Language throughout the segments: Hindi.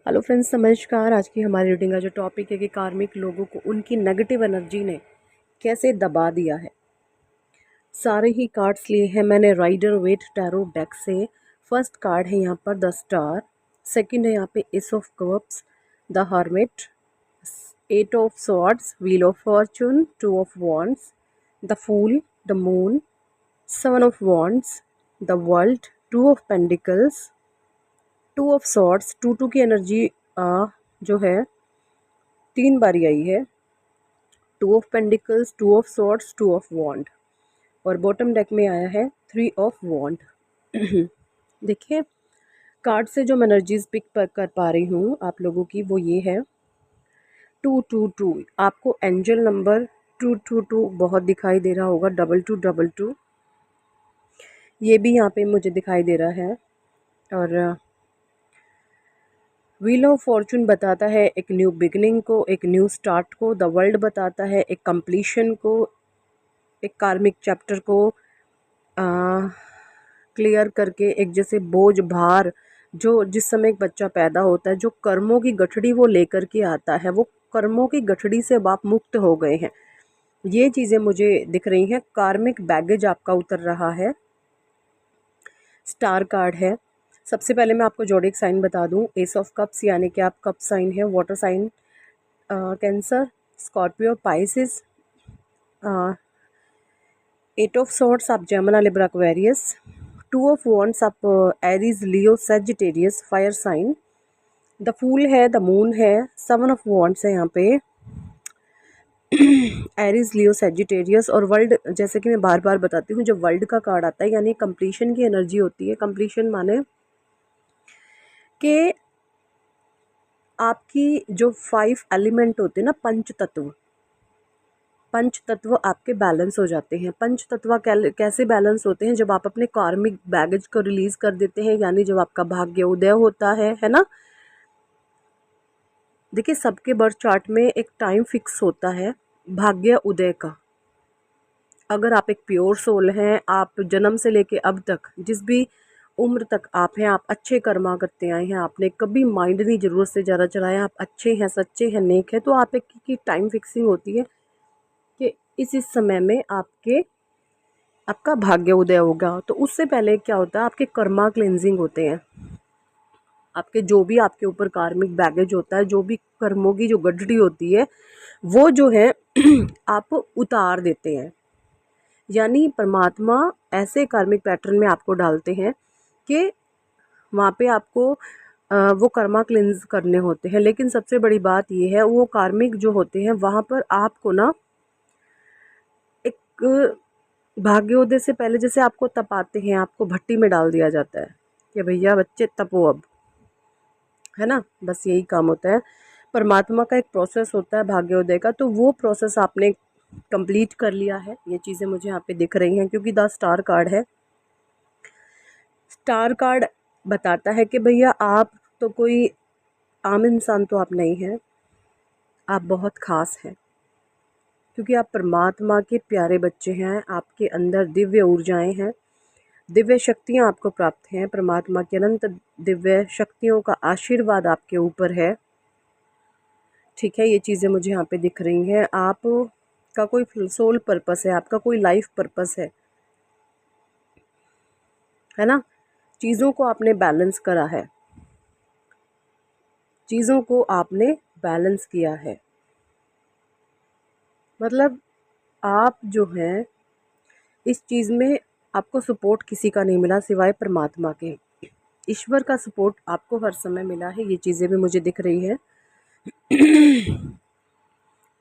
हेलो फ्रेंड्स, नमस्कार। आज की हमारी रीडिंग का जो टॉपिक है कि कार्मिक लोगों को उनकी नेगेटिव एनर्जी ने कैसे दबा दिया है। सारे ही कार्ड्स लिए हैं मैंने राइडर वेट टैरो डेक से। फर्स्ट कार्ड है यहाँ पर द स्टार, सेकंड है यहाँ पे ace of cups, the hermit, eight of swords, wheel of fortune, two of wands, the fool, the moon, seven of wands, the world, two of pentacles, two of swords. Two की एनर्जी जो है 3 बारी आई है। Two of pentacles, two of swords, two of wand, और बॉटम डेक में आया है 3 ऑफ वॉन्ड। देखिए, कार्ड से जो मैं एनर्जीज पिक कर पा रही हूँ आप लोगों की वो ये है 222। आपको एंजल नंबर 222 बहुत दिखाई दे रहा होगा। 2222 ये भी यहाँ पे मुझे दिखाई दे रहा है। और व्हील ऑफ फॉर्चून बताता है एक न्यू बिगनिंग को, एक न्यू स्टार्ट को। द वर्ल्ड बताता है एक कंप्लीशन को, एक कार्मिक चैप्टर को क्लियर करके, एक जैसे बोझ भार जो जिस समय एक बच्चा पैदा होता है जो कर्मों की गठड़ी वो लेकर के आता है, वो कर्मों की गठड़ी से आप मुक्त हो गए हैं। ये चीज़ें मुझे दिख रही हैं। कार्मिक बैगेज आपका उतर रहा है। स्टार कार्ड है। सबसे पहले मैं आपको जोडिक साइन बता दूं। एस ऑफ कप्स यानी कि आप कप साइन है, water sign, Cancer, Scorpio, Pisces. Eight of swords आप Gemini, Libra, Aquarius. Two of wands आप Aries, Leo, Sagittarius, fire sign. The fool है, द मून है, सेवन ऑफ वॉन्ड्स है यहाँ पे, एरीज, लियो, सेजिटेरियस। और वर्ल्ड, जैसे कि मैं बार बार बताती हूँ, जब वर्ल्ड का कार्ड आता है यानी कंप्लीशन की एनर्जी होती है। कंप्लीशन माने कि आपकी जो 5 एलिमेंट होते हैं ना, पंच तत्व, पंच तत्व आपके बैलेंस हो जाते हैं। पंच तत्व कैसे बैलेंस होते हैं? जब आप अपने कार्मिक बैगेज को रिलीज कर देते हैं, यानी जब आपका भाग्य उदय होता है ना। देखिए, सबके बर्थ चार्ट में एक टाइम फिक्स होता है भाग्य उदय का। अगर आप एक प्योर सोल हैं, आप जन्म से लेके अब तक जिस भी उम्र तक आप हैं, आप अच्छे कर्मा करते आए हैं, आपने कभी माइंड नहीं ज़रूरत से ज़्यादा चलाया, आप अच्छे हैं, सच्चे हैं, नेक हैं, तो आप एक की टाइम फिक्सिंग होती है कि इस समय में आपका भाग्य उदय होगा। तो उससे पहले क्या होता है, आपके कर्मा क्लेंजिंग होते हैं। आपके जो भी आपके ऊपर कार्मिक बैगेज होता है, जो भी कर्मों की जो गड्ढड़ी होती है, वो जो है आप उतार देते हैं। यानी परमात्मा ऐसे कार्मिक पैटर्न में आपको डालते हैं कि वहाँ पे आपको वो कर्मा क्लिन्स करने होते हैं। लेकिन सबसे बड़ी बात ये है, वो कार्मिक जो होते हैं वहाँ पर आपको ना एक भाग्योदय से पहले जैसे आपको तपाते हैं, आपको भट्टी में डाल दिया जाता है कि भैया बच्चे तपो अब, है ना। बस यही काम होता है। परमात्मा का एक प्रोसेस होता है भाग्योदय का, तो वो प्रोसेस आपने कंप्लीट कर लिया है। ये चीज़ें मुझे यहाँ पे दिख रही हैं क्योंकि द स्टार कार्ड है। स्टार कार्ड बताता है कि भैया आप तो कोई आम इंसान तो आप नहीं हैं, आप बहुत ख़ास हैं क्योंकि आप परमात्मा के प्यारे बच्चे हैं। आपके अंदर दिव्य ऊर्जाएं हैं, दिव्य शक्तियाँ आपको प्राप्त हैं। परमात्मा की अनंत दिव्य शक्तियों का आशीर्वाद आपके ऊपर है। ठीक है, ये चीज़ें मुझे यहाँ पे दिख रही हैं। आप का कोई सोल पर्पस है, आपका कोई लाइफ पर्पस है ना। चीज़ों को आपने बैलेंस करा है, चीज़ों को आपने बैलेंस किया है। मतलब आप जो हैं इस चीज़ में आपको सपोर्ट किसी का नहीं मिला सिवाय परमात्मा के। ईश्वर का सपोर्ट आपको हर समय मिला है। ये चीज़ें भी मुझे दिख रही है।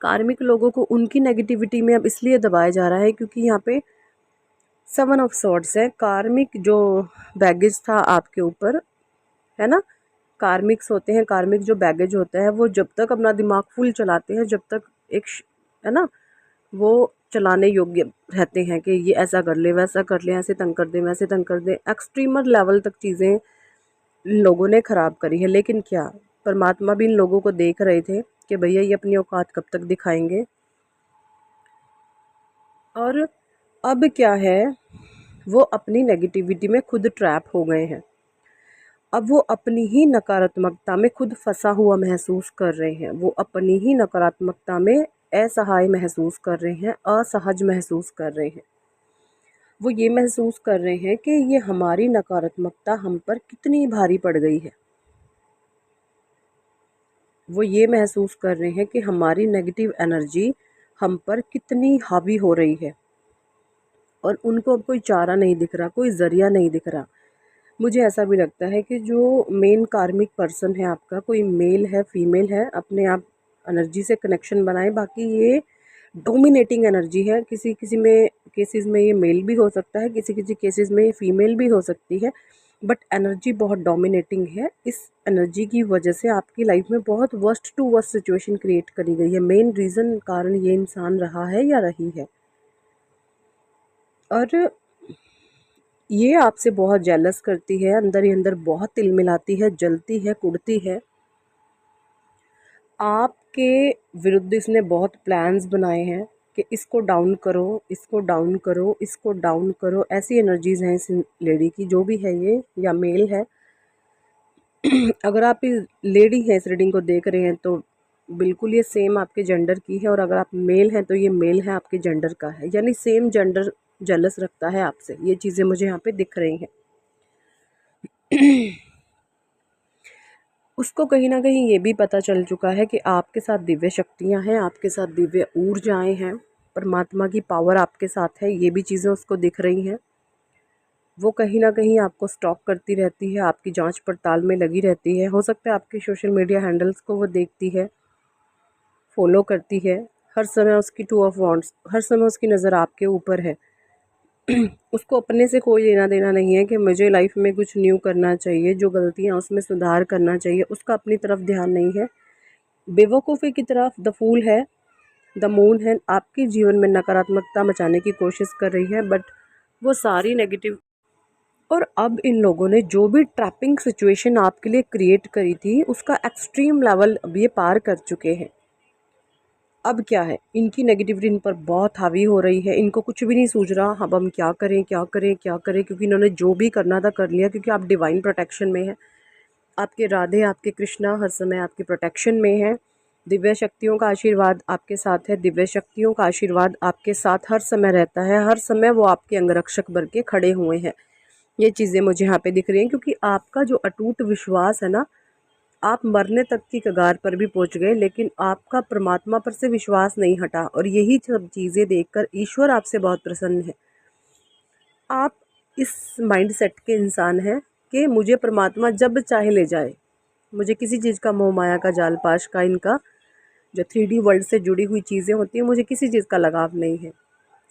कार्मिक लोगों को उनकी नेगेटिविटी में अब इसलिए दबाया जा रहा है क्योंकि यहाँ पे 7 ऑफ सॉर्ड्स है। कार्मिक जो बैगेज था आपके ऊपर, है ना। कार्मिक्स होते हैं, कार्मिक जो बैगेज होता है वो जब तक अपना दिमाग फुल चलाते हैं, जब तक है ना, वो चलाने योग्य रहते हैं कि ये ऐसा कर ले, वैसा कर ले, ऐसे तंग कर दे, वैसे तंग कर दे। एक्सट्रीमर लेवल तक चीज़ें इन लोगों ने ख़राब करी है। लेकिन क्या परमात्मा भी इन लोगों को देख रहे थे कि भैया ये अपनी औकात कब तक दिखाएंगे। और अब क्या है, वो अपनी नेगेटिविटी में खुद ट्रैप हो गए हैं। अब वो अपनी ही नकारात्मकता में खुद फंसा हुआ महसूस कर रहे हैं, वो अपनी ही नकारात्मकता में असहाय महसूस कर रहे हैं, असहज महसूस कर रहे हैं। वो ये महसूस कर रहे हैं कि ये हमारी नकारात्मकता हम पर कितनी भारी पड़ गई है। वो ये महसूस कर रहे हैं कि हमारी नेगेटिव एनर्जी हम पर कितनी हावी हो रही है, और उनको अब कोई चारा नहीं दिख रहा, कोई ज़रिया नहीं दिख रहा। मुझे ऐसा भी लगता है कि जो मेन कार्मिक पर्सन है आपका, कोई मेल है फीमेल है, अपने आप एनर्जी से कनेक्शन बनाएं। बाकी ये डोमिनेटिंग एनर्जी है, किसी किसी में केसेस में ये मेल भी हो सकता है, किसी किसी केसेस में ये फीमेल भी हो सकती है, बट एनर्जी बहुत डोमिनेटिंग है। इस एनर्जी की वजह से आपकी लाइफ में बहुत worst to worst situation create करी गई है। मेन रीज़न कारण ये इंसान रहा है या रही है, और ये आपसे बहुत जेलस करती है, अंदर ही अंदर बहुत तिल मिलाती है, जलती है, कुढ़ती है। आपके विरुद्ध इसने बहुत प्लान्स बनाए हैं कि इसको डाउन करो, इसको डाउन करो, इसको डाउन करो। ऐसी एनर्जीज़ हैं इस लेडी की, जो भी है ये या मेल है। अगर आप इस लेडी हैं इस रीडिंग को देख रहे हैं तो बिल्कुल ये सेम आपके जेंडर की है, और अगर आप मेल हैं तो ये मेल है आपके जेंडर का है, यानी सेम जेंडर जेलस रखता है आपसे। ये चीज़ें मुझे यहाँ पे दिख रही हैं। उसको कहीं ना कहीं ये भी पता चल चुका है कि आपके साथ दिव्य शक्तियाँ हैं, आपके साथ दिव्य ऊर्जाएं हैं, परमात्मा की पावर आपके साथ है। ये भी चीज़ें उसको दिख रही हैं। वो कहीं ना कहीं आपको स्टॉक करती रहती है, आपकी जांच पड़ताल में लगी रहती है। हो सकता है आपके सोशल मीडिया हैंडल्स को वो देखती है, फॉलो करती है। हर समय उसकी टू ऑफ वॉन्ड्स, हर समय उसकी नज़र आपके ऊपर है। उसको अपने से कोई लेना देना नहीं है कि मुझे लाइफ में कुछ न्यू करना चाहिए, जो गलतियाँ उसमें सुधार करना चाहिए, उसका अपनी तरफ ध्यान नहीं है। बेवकूफ़ी की तरफ द फूल है, द मून है, आपके जीवन में नकारात्मकता मचाने की कोशिश कर रही है, बट वो सारी नेगेटिव। और अब इन लोगों ने जो भी ट्रैपिंग सिचुएशन आपके लिए क्रिएट करी थी, उसका एक्सट्रीम लेवल अब ये पार कर चुके हैं। अब क्या है, इनकी नेगेटिविटी इन पर बहुत हावी हो रही है, इनको कुछ भी नहीं सूझ रहा अब हम क्या करें क्या करें क्या करें, क्योंकि इन्होंने जो भी करना था कर लिया। क्योंकि आप डिवाइन प्रोटेक्शन में हैं, आपके राधे, आपके कृष्णा हर समय आपके प्रोटेक्शन में है। दिव्य शक्तियों का आशीर्वाद आपके साथ है, दिव्य शक्तियों का आशीर्वाद आपके साथ हर समय रहता है, हर समय वो आपके अंगरक्षक बन के खड़े हुए हैं। ये चीज़ें मुझे यहाँ पे दिख रही हैं, क्योंकि आपका जो अटूट विश्वास है ना, आप मरने तक की कगार पर भी पहुंच गए, लेकिन आपका परमात्मा पर से विश्वास नहीं हटा, और यही सब चीज़ें देखकर ईश्वर आपसे बहुत प्रसन्न है। आप इस माइंडसेट के इंसान हैं कि मुझे परमात्मा जब चाहे ले जाए, मुझे किसी चीज़ का मोह माया का जाल पाश का, इनका जो 3D वर्ल्ड से जुड़ी हुई चीज़ें होती हैं, मुझे किसी चीज़ का लगाव नहीं है।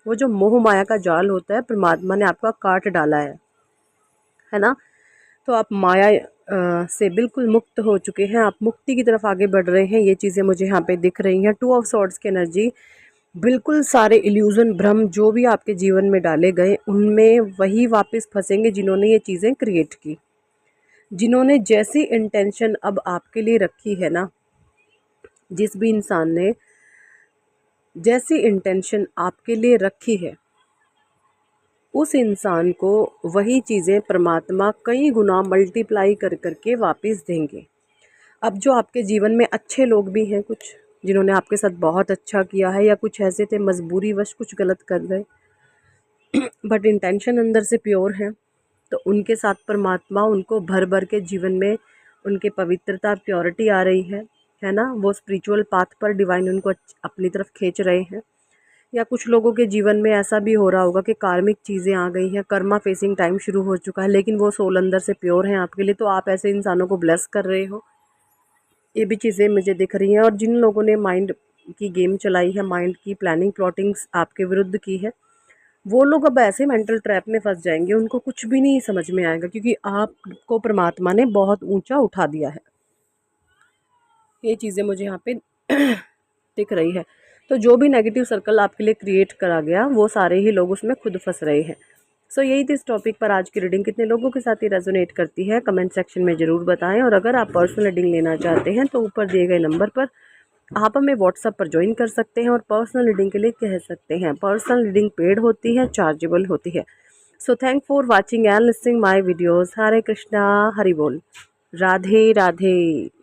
वो जो मोह माया का जाल होता है, परमात्मा ने आपका काट डाला है ना। तो आप माया से बिल्कुल मुक्त हो चुके हैं, आप मुक्ति की तरफ आगे बढ़ रहे हैं। ये चीज़ें मुझे यहाँ पे दिख रही हैं। टू ऑफ सॉर्ड्स की एनर्जी, बिल्कुल सारे इल्यूज़न भ्रम जो भी आपके जीवन में डाले गए, उनमें वही वापस फंसेंगे जिन्होंने ये चीज़ें क्रिएट की, जिन्होंने जैसी इंटेंशन अब आपके लिए रखी है ना, जिस भी इंसान ने जैसी इंटेंशन आपके लिए रखी है, उस इंसान को वही चीज़ें परमात्मा कई गुना मल्टीप्लाई कर करके वापस देंगे। अब जो आपके जीवन में अच्छे लोग भी हैं, कुछ जिन्होंने आपके साथ बहुत अच्छा किया है, या कुछ ऐसे थे मजबूरी वश कुछ गलत कर गए, बट इंटेंशन अंदर से प्योर है, तो उनके साथ परमात्मा उनको भर भर के जीवन में उनके पवित्रता प्योरिटी आ रही है ना। वो स्पिरिचुअल पाथ पर डिवाइन उनको अपनी तरफ खींच रहे हैं। या कुछ लोगों के जीवन में ऐसा भी हो रहा होगा कि कार्मिक चीज़ें आ गई हैं, कर्मा फेसिंग टाइम शुरू हो चुका है, लेकिन वो सोल अंदर से प्योर हैं आपके लिए, तो आप ऐसे इंसानों को ब्लेस कर रहे हो। ये भी चीज़ें मुझे दिख रही हैं। और जिन लोगों ने माइंड की गेम चलाई है, माइंड की प्लानिंग प्लॉटिंग्स आपके विरुद्ध की है, वो लोग अब ऐसे मेंटल ट्रैप में फंस जाएंगे, उनको कुछ भी नहीं समझ में आएगा, क्योंकि आपको परमात्मा ने बहुत ऊंचा उठा दिया है। ये चीज़ें मुझे यहाँ पे दिख रही है। तो जो भी नेगेटिव सर्कल आपके लिए क्रिएट करा गया, वो सारे ही लोग उसमें खुद फंस रहे हैं। सो यही थी इस टॉपिक पर आज की रीडिंग। कितने लोगों के साथ ये रेजोनेट करती है कमेंट सेक्शन में ज़रूर बताएं। और अगर आप पर्सनल रीडिंग लेना चाहते हैं तो ऊपर दिए गए नंबर पर आप हमें व्हाट्सएप पर ज्वाइन कर सकते हैं और पर्सनल रीडिंग के लिए कह सकते हैं। पर्सनल रीडिंग पेड होती है, चार्जेबल होती है। So thank for watching and listening my videos. Hare Krishna, Hari Bol. Radhe Radhe.